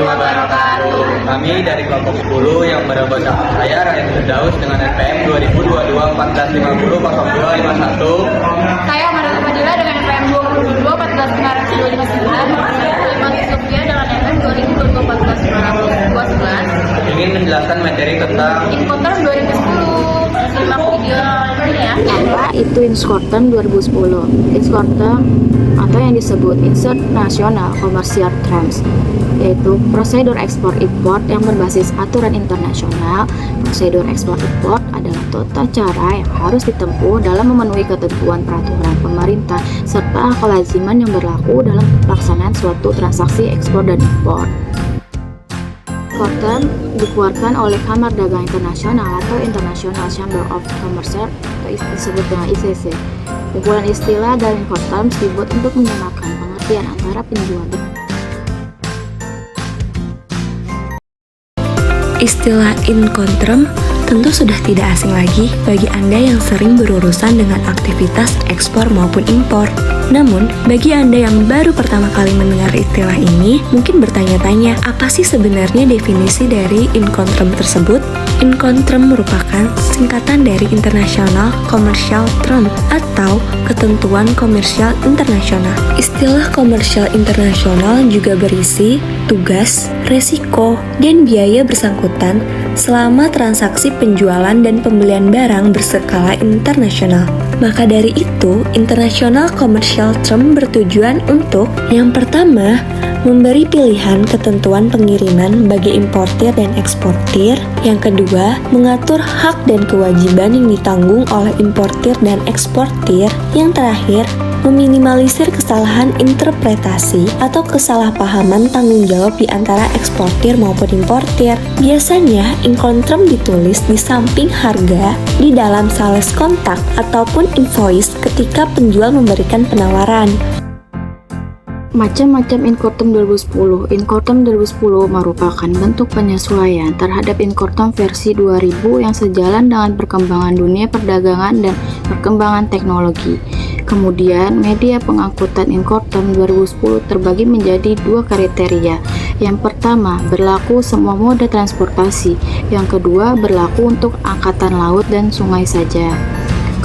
wabarakatuh. Kami dari kelompok 10 yang bersama saya Ryan Firdaus dengan NPM 2022 1450 0251. Saya Amarata Fadila dengan NPM 2022 14 259. Saya Sofia dengan NPM 2022 14 Ingin menjelaskan materi tentang Incoterm 2010. Simak video ini ya. Apa itu Incoterm 2010? Incoterm atau yang disebut International Commercial Terms, yaitu prosedur ekspor impor yang berbasis aturan internasional. Prosedur ekspor impor adalah tata cara yang harus ditempuh dalam memenuhi ketentuan peraturan pemerintah serta kelaziman yang berlaku dalam pelaksanaan suatu transaksi ekspor dan impor. Incoterm dikeluarkan oleh Kamar Dagang Internasional atau International Chamber of Commerce atau disebut dengan ICC. Kumpulan istilah dari Incoterm dibuat untuk menyamakan pengertian antara penjual dan Istilah Incoterm tentu sudah tidak asing lagi bagi Anda yang sering berurusan dengan aktivitas ekspor maupun impor. Namun, bagi Anda yang baru pertama kali mendengar istilah ini, mungkin bertanya-tanya, apa sih sebenarnya definisi dari Incoterm tersebut? Incoterm merupakan singkatan dari International Commercial Term atau Ketentuan Komersial Internasional. Istilah komersial internasional juga berisi tugas, resiko, dan biaya bersangkutan selama transaksi penjualan dan pembelian barang berskala internasional. Maka dari itu, International Commercial Term bertujuan untuk yang pertama, memberi pilihan ketentuan pengiriman bagi importir dan eksportir. Yang kedua, mengatur hak dan kewajiban yang ditanggung oleh importir dan eksportir. Yang terakhir, meminimalisir kesalahan interpretasi atau kesalahpahaman tanggung jawab di antara eksportir maupun importir. Biasanya, Incoterm ditulis di samping harga di dalam sales kontak ataupun invoice ketika penjual memberikan penawaran. Macam-macam Incoterm 2010. Incoterm 2010 merupakan bentuk penyesuaian terhadap Incoterm versi 2000 yang sejalan dengan perkembangan dunia perdagangan dan perkembangan teknologi. Kemudian, media pengangkutan Incoterm 2010 terbagi menjadi dua kriteria. Yang pertama, berlaku semua moda transportasi. Yang kedua, berlaku untuk angkatan laut dan sungai saja.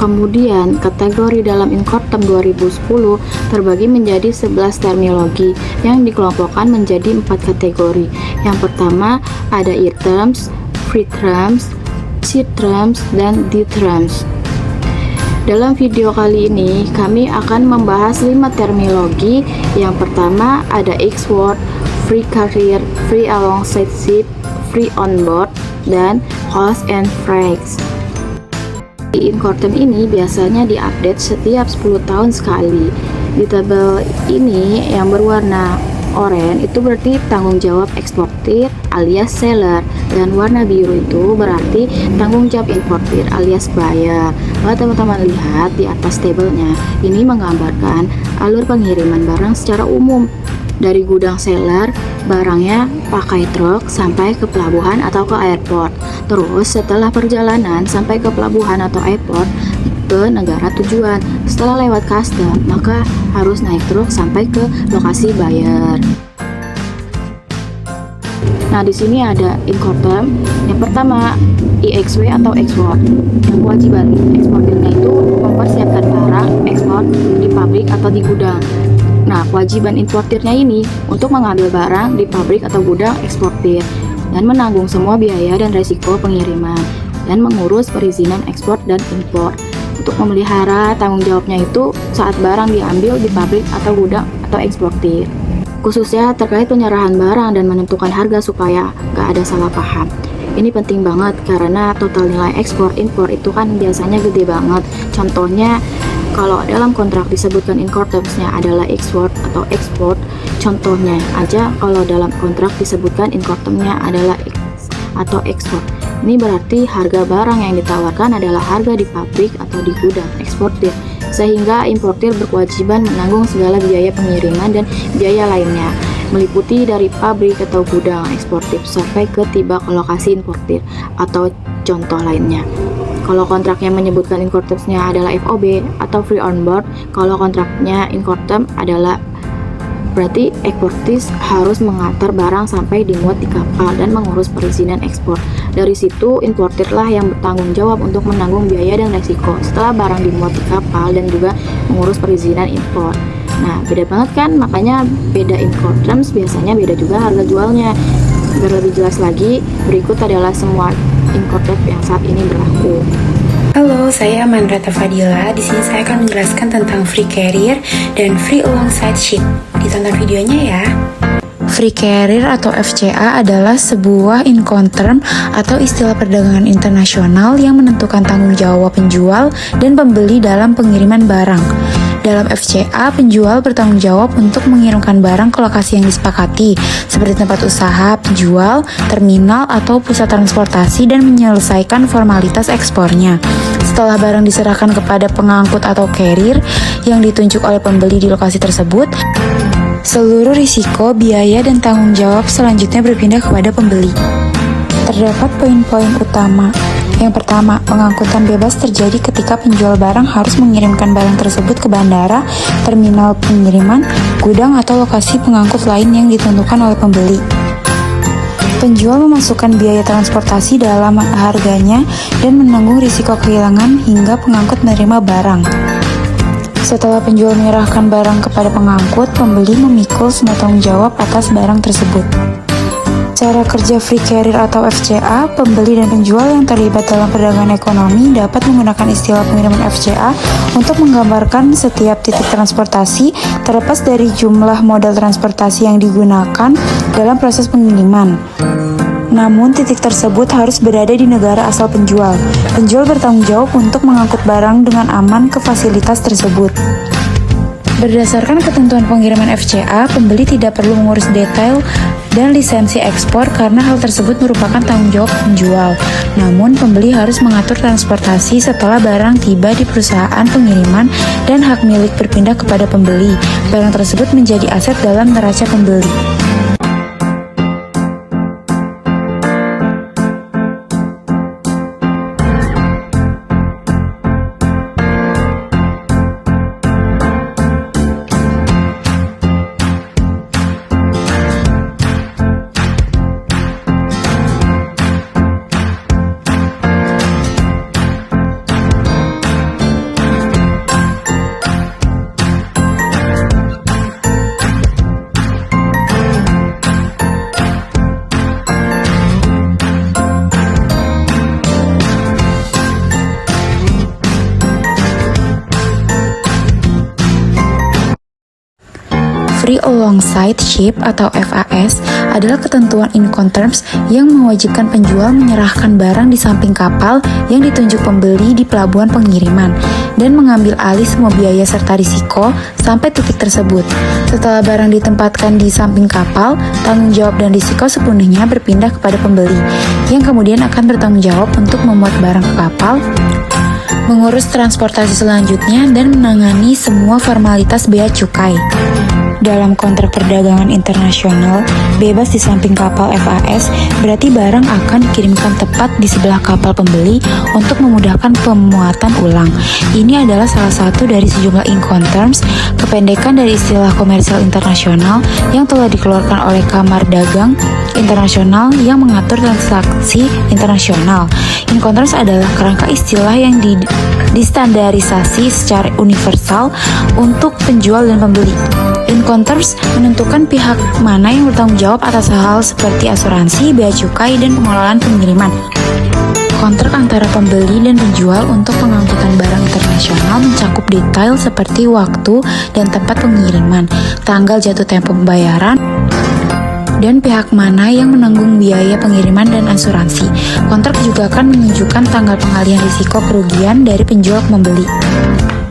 Kemudian, kategori dalam Incoterm 2010 terbagi menjadi 11 terminologi yang dikelompokkan menjadi 4 kategori. Yang pertama, ada E-terms, Free terms, C terms, dan D terms. Dalam video kali ini, kami akan membahas 5 terminologi. Yang pertama, ada export, free carrier, free alongside ship, free on board, dan cost and freights. Di Incoterm ini biasanya diupdate setiap 10 tahun sekali. Di tabel ini yang berwarna oranye itu berarti tanggung jawab eksportir alias seller, dan warna biru itu berarti tanggung jawab importir alias buyer. Kalau teman-teman lihat di atas tabelnya, ini menggambarkan alur pengiriman barang secara umum. Dari gudang seller, barangnya pakai truk sampai ke pelabuhan atau ke airport. Terus setelah perjalanan sampai ke pelabuhan atau airport ke negara tujuan, setelah lewat custom, maka harus naik truk sampai ke lokasi buyer. Nah, di sini ada Incoterm. Yang pertama, IXW atau export. Yang kewajiban eksportirnya itu mempersiapkan barang ekspor di pabrik atau di gudang. Nah, kewajiban importirnya ini untuk mengambil barang di pabrik atau gudang eksportir dan menanggung semua biaya dan resiko pengiriman dan mengurus perizinan ekspor dan impor. Untuk memelihara tanggung jawabnya itu saat barang diambil di pabrik atau gudang atau eksportir. Khususnya terkait penyerahan barang dan menentukan harga supaya nggak ada salah paham. Ini penting banget karena total nilai ekspor impor itu kan biasanya gede banget. Contohnya, kalau dalam kontrak disebutkan Incoterms-nya adalah export atau export, contohnya aja kalau dalam kontrak disebutkan Incoterm-nya adalah atau ekspor. Ini berarti harga barang yang ditawarkan adalah harga di pabrik atau di gudang eksportir, sehingga importir berkewajiban menanggung segala biaya pengiriman dan biaya lainnya, meliputi dari pabrik atau gudang eksportir sampai ke tiba ke lokasi importir atau contoh lainnya. Kalau kontraknya menyebutkan Incoterms-nya adalah FOB atau free on board, kalau kontraknya Incoterm adalah Berarti eksportis harus mengantar barang sampai dimuat di kapal dan mengurus perizinan ekspor. Dari situ, importir lah yang bertanggung jawab untuk menanggung biaya dan resiko setelah barang dimuat di kapal dan juga mengurus perizinan impor. Nah, beda banget kan? Makanya beda Incoterms, biasanya beda juga harga jualnya. Biar lebih jelas lagi, berikut adalah semua Incoterms yang saat ini berlaku. Halo, saya Amanrata Fadila. Di sini saya akan menjelaskan tentang free carrier dan free alongside ship. Ditonton videonya ya. Free carrier atau FCA adalah sebuah Incoterm atau istilah perdagangan internasional yang menentukan tanggung jawab penjual dan pembeli dalam pengiriman barang. Dalam FCA, penjual bertanggung jawab untuk mengirimkan barang ke lokasi yang disepakati, seperti tempat usaha, penjual, terminal, atau pusat transportasi dan menyelesaikan formalitas ekspornya. Setelah barang diserahkan kepada pengangkut atau carrier yang ditunjuk oleh pembeli di lokasi tersebut, seluruh risiko, biaya, dan tanggung jawab selanjutnya berpindah kepada pembeli. Terdapat poin-poin utama. Yang pertama, pengangkutan bebas terjadi ketika penjual barang harus mengirimkan barang tersebut ke bandara, terminal pengiriman, gudang, atau lokasi pengangkut lain yang ditentukan oleh pembeli. Penjual memasukkan biaya transportasi dalam harganya dan menanggung risiko kehilangan hingga pengangkut menerima barang. Setelah penjual menyerahkan barang kepada pengangkut, pembeli memikul semua tanggung jawab atas barang tersebut. Cara kerja free carrier atau FCA, pembeli dan penjual yang terlibat dalam perdagangan ekonomi dapat menggunakan istilah pengiriman FCA untuk menggambarkan setiap titik transportasi terlepas dari jumlah modal transportasi yang digunakan dalam proses pengiriman. Namun, titik tersebut harus berada di negara asal penjual. Penjual bertanggung jawab untuk mengangkut barang dengan aman ke fasilitas tersebut. Berdasarkan ketentuan pengiriman FCA, pembeli tidak perlu mengurus detail dan lisensi ekspor karena hal tersebut merupakan tanggung jawab penjual. Namun, pembeli harus mengatur transportasi setelah barang tiba di perusahaan pengiriman dan hak milik berpindah kepada pembeli. Barang tersebut menjadi aset dalam neraca pembeli. Free alongside ship atau FAS adalah ketentuan Incoterms yang mewajibkan penjual menyerahkan barang di samping kapal yang ditunjuk pembeli di pelabuhan pengiriman dan mengambil alih semua biaya serta risiko sampai titik tersebut. Setelah barang ditempatkan di samping kapal, tanggung jawab dan risiko sepenuhnya berpindah kepada pembeli yang kemudian akan bertanggung jawab untuk memuat barang ke kapal, mengurus transportasi selanjutnya, dan menangani semua formalitas bea cukai. Dalam kontrak perdagangan internasional, bebas di samping kapal FAS berarti barang akan dikirimkan tepat di sebelah kapal pembeli untuk memudahkan pemuatan ulang. Ini adalah salah satu dari sejumlah Incoterms, kependekan dari istilah komersial internasional yang telah dikeluarkan oleh Kamar Dagang Internasional yang mengatur transaksi internasional. Incoterms adalah kerangka istilah yang distandarisasi secara universal untuk penjual dan pembeli. Incoterms menentukan pihak mana yang bertanggung jawab atas hal seperti asuransi, bea cukai, dan pengelolaan pengiriman. Kontrak antara pembeli dan penjual untuk pengangkutan barang internasional mencakup detail seperti waktu dan tempat pengiriman, tanggal jatuh tempo pembayaran, dan pihak mana yang menanggung biaya pengiriman dan asuransi. Kontrak juga akan menunjukkan tanggal pengalihan risiko kerugian dari penjual ke pembeli.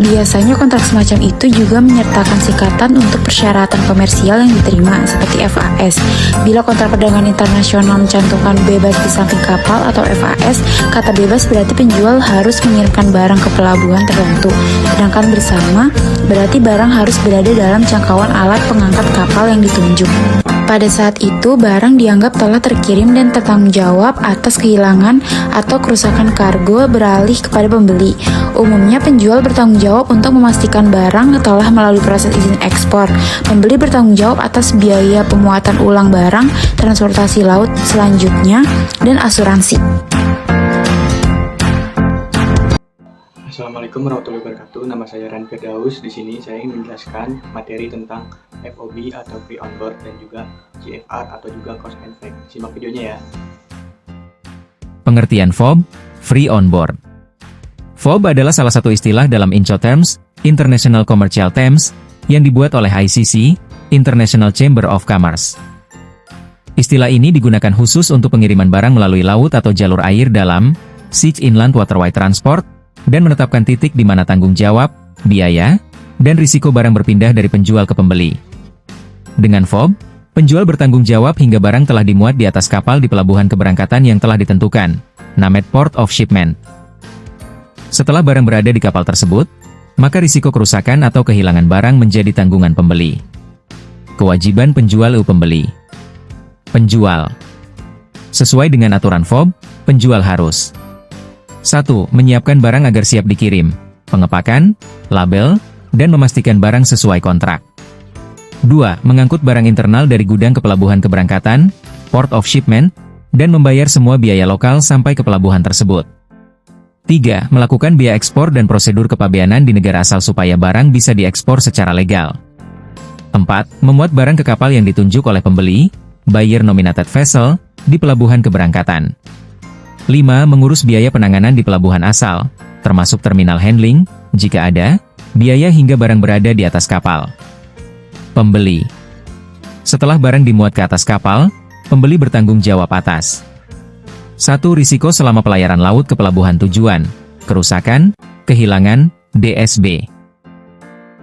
Biasanya kontrak semacam itu juga menyertakan sikatan untuk persyaratan komersial yang diterima seperti FAS. Bila kontrak perdagangan internasional mencantumkan bebas di samping kapal atau FAS, kata bebas berarti penjual harus mengirimkan barang ke pelabuhan tertentu. Sedangkan bersama berarti barang harus berada dalam jangkauan alat pengangkat kapal yang ditunjuk. Pada saat itu, barang dianggap telah terkirim dan bertanggung jawab atas kehilangan atau kerusakan kargo beralih kepada pembeli. Umumnya, penjual bertanggung jawab untuk memastikan barang telah melalui proses izin ekspor. Pembeli bertanggung jawab atas biaya pemuatan ulang barang, transportasi laut selanjutnya, dan asuransi. Assalamualaikum warahmatullahi wabarakatuh. Nama saya Ran Firdaus. Di sini saya ingin menjelaskan materi tentang FOB atau Free On Board dan juga CFR atau juga Cost and Freight. Simak videonya ya. Pengertian FOB, Free On Board. FOB adalah salah satu istilah dalam Incoterms, International Commercial Terms, yang dibuat oleh ICC, International Chamber of Commerce. Istilah ini digunakan khusus untuk pengiriman barang melalui laut atau jalur air dalam Sea Inland Waterway Transport, dan menetapkan titik di mana tanggung jawab, biaya, dan risiko barang berpindah dari penjual ke pembeli. Dengan FOB, penjual bertanggung jawab hingga barang telah dimuat di atas kapal di pelabuhan keberangkatan yang telah ditentukan, named Port of Shipment. Setelah barang berada di kapal tersebut, maka risiko kerusakan atau kehilangan barang menjadi tanggungan pembeli. Kewajiban penjual pembeli. Penjual. Sesuai dengan aturan FOB, penjual harus 1. Menyiapkan barang agar siap dikirim, pengepakan, label, dan memastikan barang sesuai kontrak. 2. Mengangkut barang internal dari gudang ke pelabuhan keberangkatan, Port of Shipment, dan membayar semua biaya lokal sampai ke pelabuhan tersebut. 3. Melakukan biaya ekspor dan prosedur kepabeanan di negara asal supaya barang bisa diekspor secara legal. 4. Memuat barang ke kapal yang ditunjuk oleh pembeli, buyer nominated vessel, di pelabuhan keberangkatan. 5. Mengurus biaya penanganan di pelabuhan asal, termasuk terminal handling, jika ada, biaya hingga barang berada di atas kapal. Pembeli. Setelah barang dimuat ke atas kapal, pembeli bertanggung jawab atas 1. Risiko selama pelayaran laut ke pelabuhan tujuan, kerusakan, kehilangan, DSB.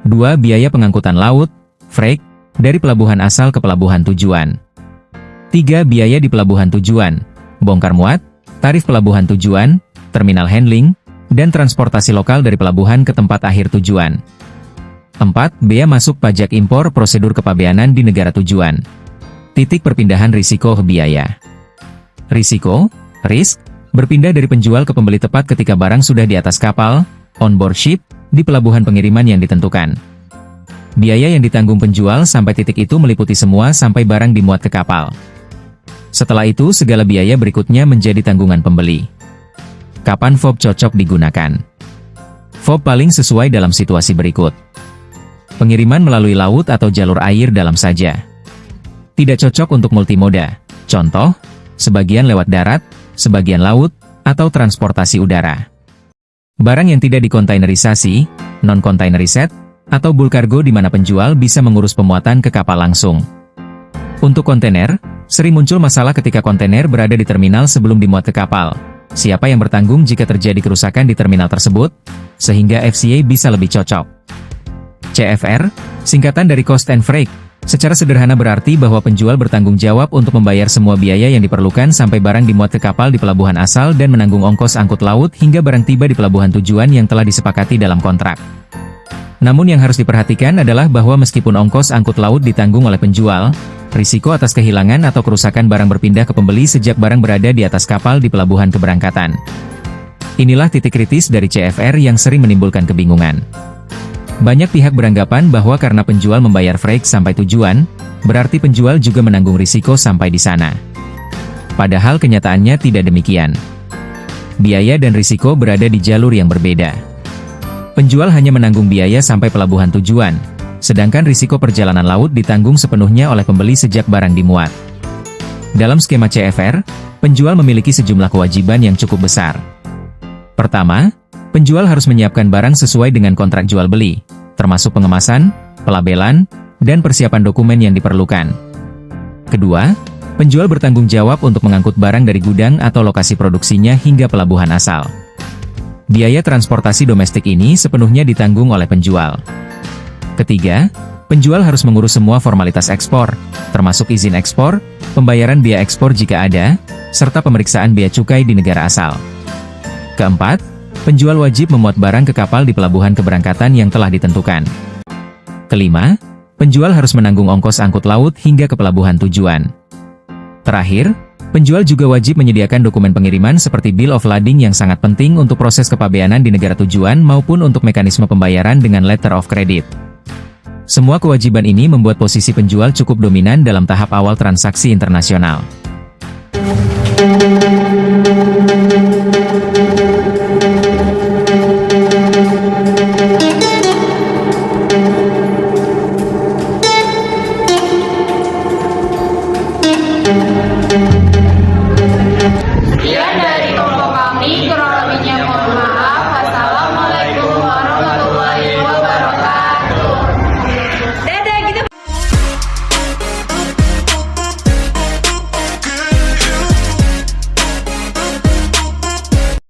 2. Biaya pengangkutan laut, freight, dari pelabuhan asal ke pelabuhan tujuan. 3. Biaya di pelabuhan tujuan, bongkar muat, tarif pelabuhan tujuan, terminal handling, dan transportasi lokal dari pelabuhan ke tempat akhir tujuan. 4. Bea masuk pajak impor prosedur kepabeanan di negara tujuan. Titik perpindahan risiko biaya. Risiko, risk, berpindah dari penjual ke pembeli tepat ketika barang sudah di atas kapal, on board ship, di pelabuhan pengiriman yang ditentukan. Biaya yang ditanggung penjual sampai titik itu meliputi semua sampai barang dimuat ke kapal. Setelah itu segala biaya berikutnya menjadi tanggungan pembeli. Kapan FOB cocok digunakan? FOB paling sesuai dalam situasi berikut. Pengiriman melalui laut atau jalur air dalam saja. Tidak cocok untuk multimoda. Contoh, sebagian lewat darat, sebagian laut, atau transportasi udara. Barang yang tidak dikontainerisasi, non-containerized, atau bulk cargo di mana penjual bisa mengurus pemuatan ke kapal langsung. Untuk kontainer, sering muncul masalah ketika kontainer berada di terminal sebelum dimuat ke kapal. Siapa yang bertanggung jika terjadi kerusakan di terminal tersebut? Sehingga FCA bisa lebih cocok. CFR, singkatan dari Cost and Freight, secara sederhana berarti bahwa penjual bertanggung jawab untuk membayar semua biaya yang diperlukan sampai barang dimuat ke kapal di pelabuhan asal dan menanggung ongkos angkut laut hingga barang tiba di pelabuhan tujuan yang telah disepakati dalam kontrak. Namun yang harus diperhatikan adalah bahwa meskipun ongkos angkut laut ditanggung oleh penjual, risiko atas kehilangan atau kerusakan barang berpindah ke pembeli sejak barang berada di atas kapal di pelabuhan keberangkatan. Inilah titik kritis dari CFR yang sering menimbulkan kebingungan. Banyak pihak beranggapan bahwa karena penjual membayar freight sampai tujuan, berarti penjual juga menanggung risiko sampai di sana. Padahal kenyataannya tidak demikian. Biaya dan risiko berada di jalur yang berbeda. Penjual hanya menanggung biaya sampai pelabuhan tujuan, sedangkan risiko perjalanan laut ditanggung sepenuhnya oleh pembeli sejak barang dimuat. Dalam skema CFR, penjual memiliki sejumlah kewajiban yang cukup besar. Pertama, penjual harus menyiapkan barang sesuai dengan kontrak jual beli, termasuk pengemasan, pelabelan, dan persiapan dokumen yang diperlukan. Kedua, penjual bertanggung jawab untuk mengangkut barang dari gudang atau lokasi produksinya hingga pelabuhan asal. Biaya transportasi domestik ini sepenuhnya ditanggung oleh penjual. Ketiga, penjual harus mengurus semua formalitas ekspor, termasuk izin ekspor, pembayaran biaya ekspor jika ada, serta pemeriksaan bea cukai di negara asal. Keempat, penjual wajib memuat barang ke kapal di pelabuhan keberangkatan yang telah ditentukan. Kelima, penjual harus menanggung ongkos angkut laut hingga ke pelabuhan tujuan. Terakhir, penjual juga wajib menyediakan dokumen pengiriman seperti bill of lading yang sangat penting untuk proses kepabeanan di negara tujuan maupun untuk mekanisme pembayaran dengan letter of credit. Semua kewajiban ini membuat posisi penjual cukup dominan dalam tahap awal transaksi internasional.